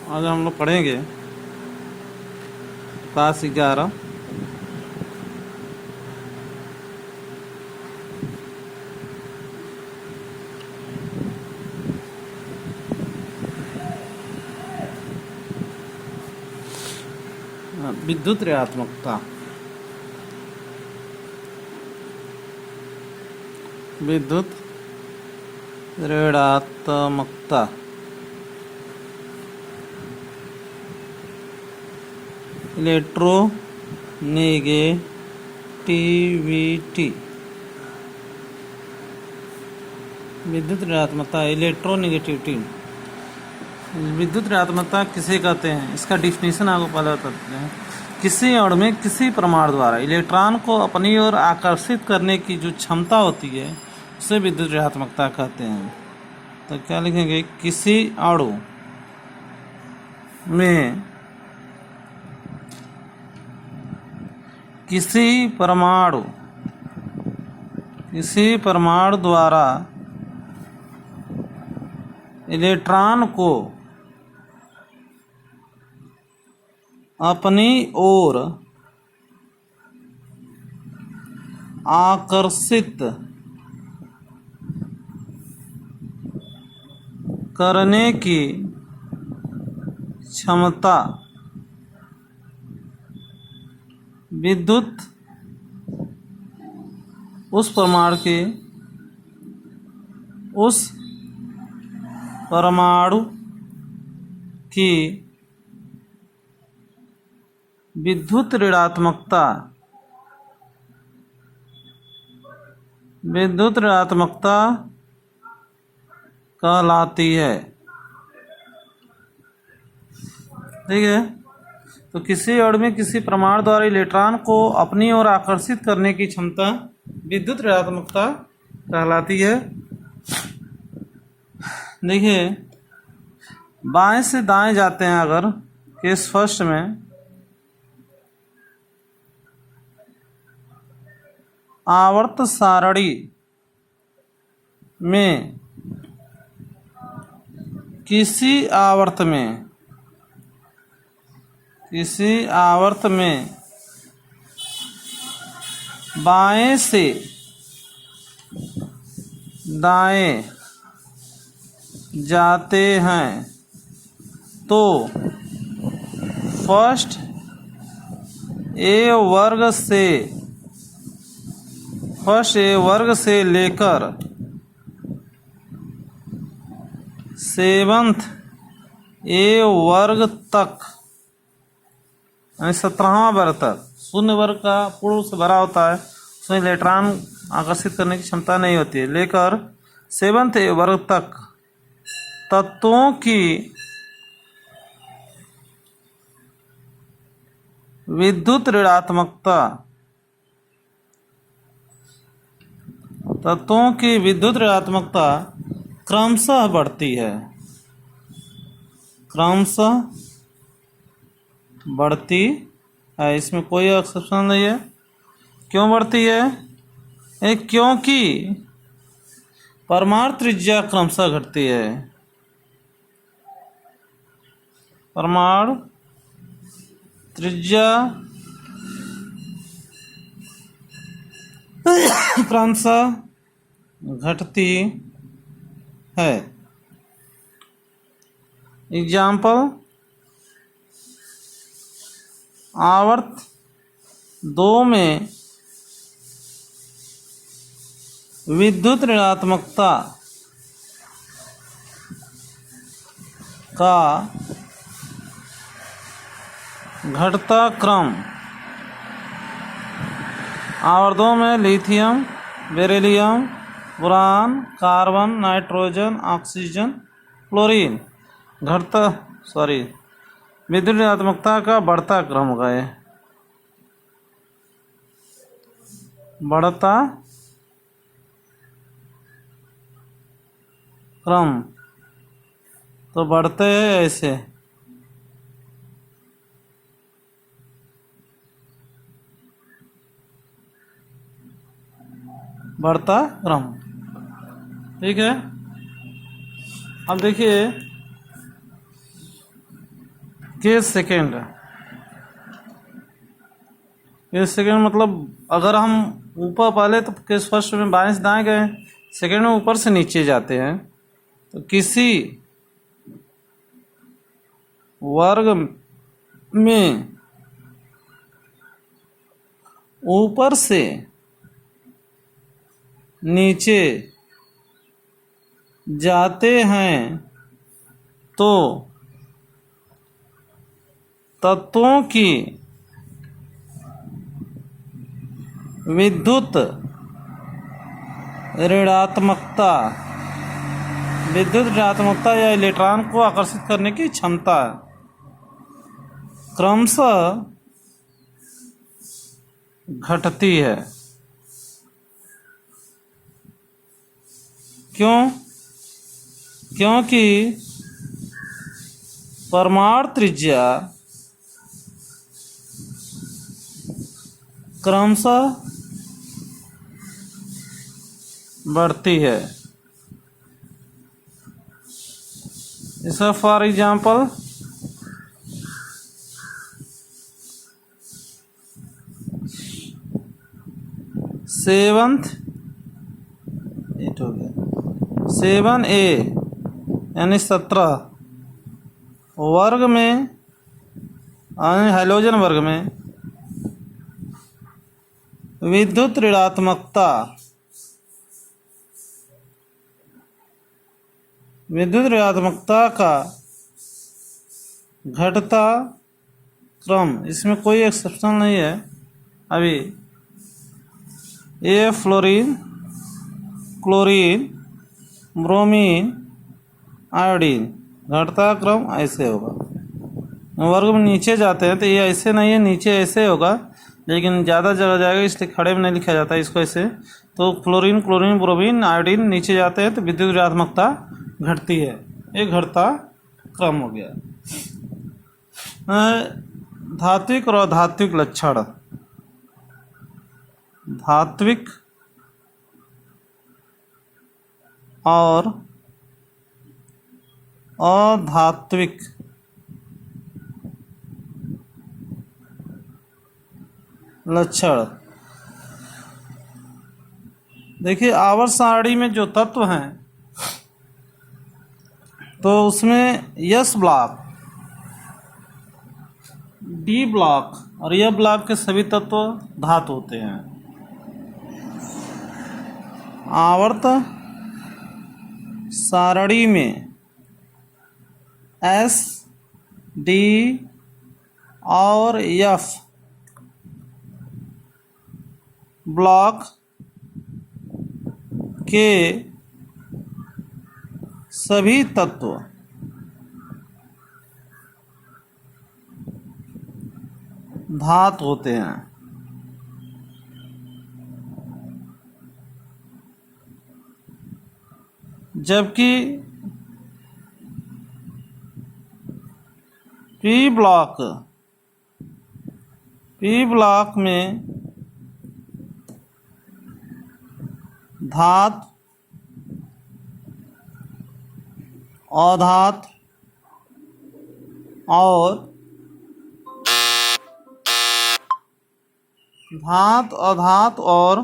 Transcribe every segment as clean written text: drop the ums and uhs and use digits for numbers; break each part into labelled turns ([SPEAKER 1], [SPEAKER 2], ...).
[SPEAKER 1] आज हम लोग पढ़ेंगे क्लास 11 विद्युत ऋणात्मकता। विद्युत ऋणात्मकता इलेक्ट्रोनेगेटिविटी। विद्युत ऋणात्मकता इलेक्ट्रोनेगेटिविटी। विद्युत ऋणात्मकता किसे कहते हैं, इसका डिफिनीशन आपको पहले बताते हैं। किसी अणु में किसी परमाणु द्वारा इलेक्ट्रॉन को अपनी ओर आकर्षित करने की जो क्षमता होती है उसे विद्युत ऋणात्मकता कहते हैं। तो क्या लिखेंगे, किसी अणु में किसी परमाणु द्वारा इलेक्ट्रॉन को अपनी ओर आकर्षित करने की क्षमता विद्युत उस परमाणु की विद्युत ऋणात्मकता कहलाती है। ठीक है, तो किसी अणु में किसी परमाणु द्वारा इलेक्ट्रॉन को अपनी ओर आकर्षित करने की क्षमता विद्युत ऋणात्मकता कहलाती है। देखिए, बाएं से दाएं जाते हैं अगर केस फर्स्ट में, आवर्त सारणी में किसी आवर्त में बाएं से दाएं जाते हैं तो फर्स्ट ए वर्ग से लेकर सेवंथ ए वर्ग तक, 17वां वर्ग तक, शून्य वर्ग का पूर्ण से भरा होता है, उसमें इलेक्ट्रॉन आकर्षित करने की क्षमता नहीं होती है, लेकर सेवंथ ए वर्ग तक तत्वों की विद्युत ऋणात्मकता क्रमशः बढ़ती है। इसमें कोई एक्सेप्शन नहीं है। क्यों बढ़ती है? क्योंकि परमाणु त्रिज्या क्रमशः घटती है। परमाणु त्रिज्या क्रमशः घटती है। एग्जाम्पल, आवर्त 2 में विद्युत ऋणात्मकता का घटता क्रम, आवर्त 2 में lithium, beryllium, boron, carbon, nitrogen, oxygen, chlorine विद्युत ऋणात्मकता का बढ़ता क्रम होगा। बढ़ता क्रम तो बढ़ते हैं ऐसे, बढ़ता क्रम। ठीक है, अब देखिए के सेकेंड, के सेकेंड मतलब अगर हम ऊपर पहले तो केस फर्स्ट में बाएं से दाएं गए, सेकेंड में ऊपर से नीचे जाते हैं, तो किसी वर्ग में ऊपर से नीचे जाते हैं तो तत्वों की विद्युत ऋणात्मकता, विद्युत ऋणात्मकता या इलेक्ट्रॉन को आकर्षित करने की क्षमता क्रमशः घटती है। क्यों? क्योंकि परमाणु त्रिज्या क्रमशः बढ़ती है। इसका फॉर एग्जाम्पल सेवंथ 8 हो गया, 7A यानी 17 वर्ग में, हैलोजन वर्ग में विद्युत ऋणात्मकता, विद्युत ऋणात्मकता का घटता क्रम, इसमें कोई एक्सेप्शन नहीं है। अभी ये फ्लोरीन, क्लोरीन, ब्रोमीन, आयोडीन घटता क्रम ऐसे होगा। वर्ग में नीचे जाते हैं तो ये ऐसे नहीं है, नीचे ऐसे होगा, लेकिन ज़्यादा जगह जाएगा इसलिए खड़े में नहीं लिखा जाता है इसको ऐसे। तो फ्लोरीन, क्लोरीन, ब्रोमीन, आयोडीन नीचे जाते हैं तो विद्युत ऋणात्मकता घटती है। ये घटता क्रम हो गया। धात्विक और अधात्विक लक्षण, धात्विक और अधात्विक लक्षण। देखिए आवर्त सारणी में जो तत्व हैं तो उसमें एस ब्लॉक, डी ब्लॉक और यह ब्लॉक के सभी तत्व धातु होते हैं। आवर्त सारणी में एस, डी और एफ ब्लॉक के सभी तत्व धातु होते हैं। जबकि पी ब्लॉक में धातु, अधातु और धातु, अधातु और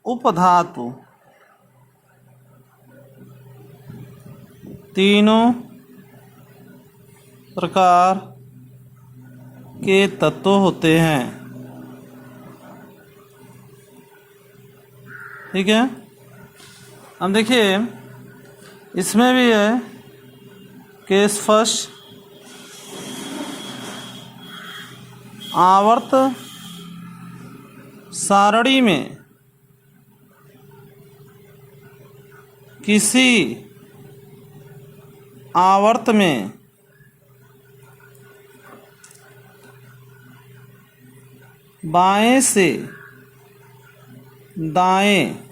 [SPEAKER 1] उपधातु तीनों प्रकार के तत्व होते हैं। ठीक है। अब देखिए इसमें भी है केस फर्स्ट, आवर्त सारणी में किसी आवर्त में बाएं से दाएं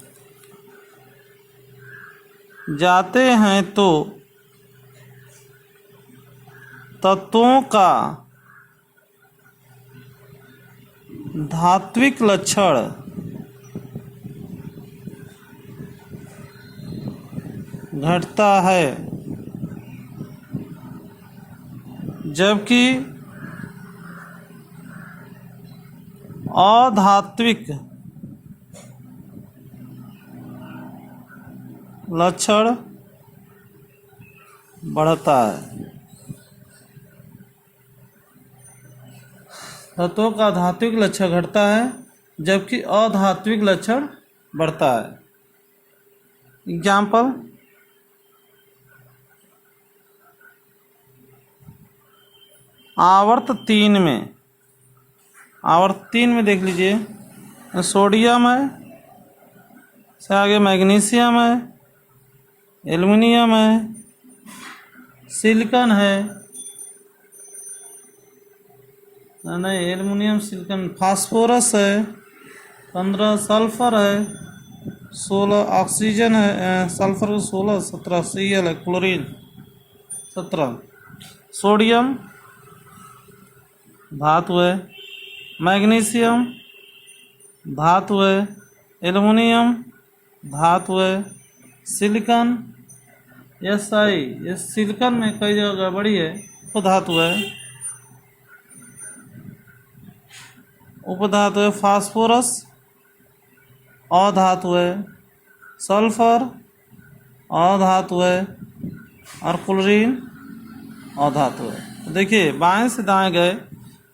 [SPEAKER 1] जाते हैं तो तत्वों का धात्विक लक्षण घटता है। जबकि अधात्विक लक्षण बढ़ता है। तत्वों का धात्विक लक्षण घटता है जबकि अधात्विक लक्षण बढ़ता है। एग्जाम्पल, आवर्त 3 में देख लीजिए, सोडियम है, से आगे मैग्नीशियम है, एल्युमिनियम है, सिलिकॉन है, नहीं एल्युमिनियम सिलिकॉन, फास्फोरस है, 15 सल्फर है, 16 ऑक्सीजन है, सल्फर 16, 17 Cl है, क्लोरीन 17, सोडियम धातु है, मैग्नीशियम धातु है, एल्युमिनियम धातु है, सिलिकॉन SI, ये सिलिकॉन में कई जगह गड़बड़ी है, उपधातु है, उपधातु है, फास्फोरस अधातु है, सल्फर अधातु है और क्लोरीन अधातु है। देखिए बाएं से दाएं गए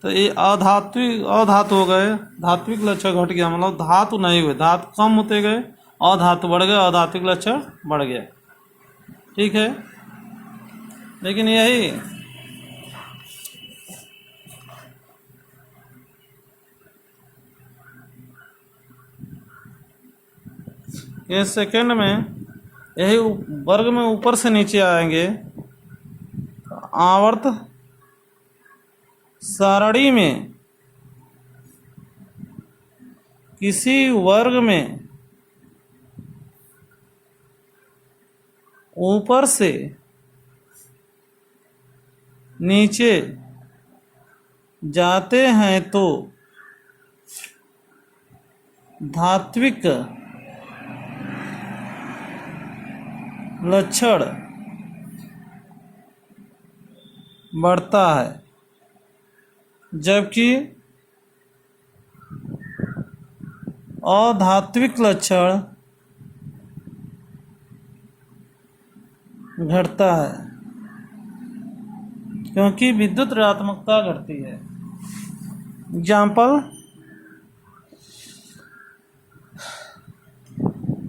[SPEAKER 1] तो ये अधातु हो गए, धात्विक लक्षण घट गया, मतलब धातु नहीं हुए, धातु कम होते गए, अधातु बढ़ गए, अधात्विक लक्षण बढ़ गया। ठीक है, लेकिन यही ये सेकंड में यही वर्ग में ऊपर से नीचे आएंगे, आवर्त सारणी में किसी वर्ग में ऊपर से नीचे जाते हैं तो धात्विक लक्षण बढ़ता है जबकि अधात्विक लक्षण घटता है, क्योंकि विद्युत ऋणात्मकता घटती है। एग्जाम्पल,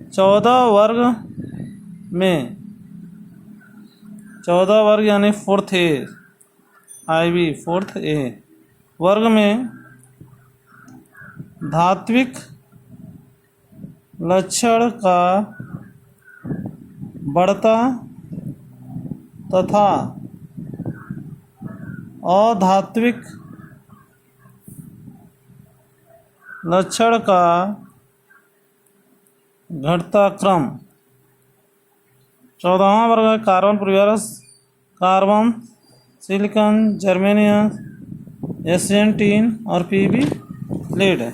[SPEAKER 1] 14 वर्ग में 14 वर्ग यानी 4th A IB 4th A वर्ग में धात्विक लक्षण का बढ़ता तथा अधात्विक लक्षण का घटता क्रम। 14वां वर्ग है कार्बन परिवार, carbon, silicon, germanium, Asian tin और पीबी लेड है।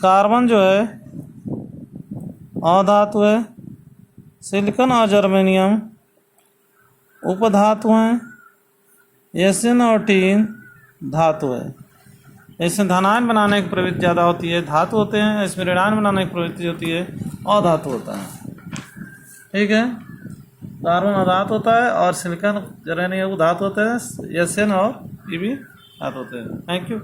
[SPEAKER 1] कार्बन जो है अधातु है, सिलिकॉन और जर्मेनियम उपधातु हैं, एशियन और टीन धातु है। इसमें धनायन बनाने की प्रवृत्ति ज़्यादा होती है, धातु होते हैं, इसमें ऋणायन बनाने की प्रवृत्ति होती है, अधातु होता है। ठीक है, कार्बन अधातु होता है और सिलिकॉन जर्मेनियम धातु होते हैं, एशियन और पीबी धातु होते हैं। Thank you.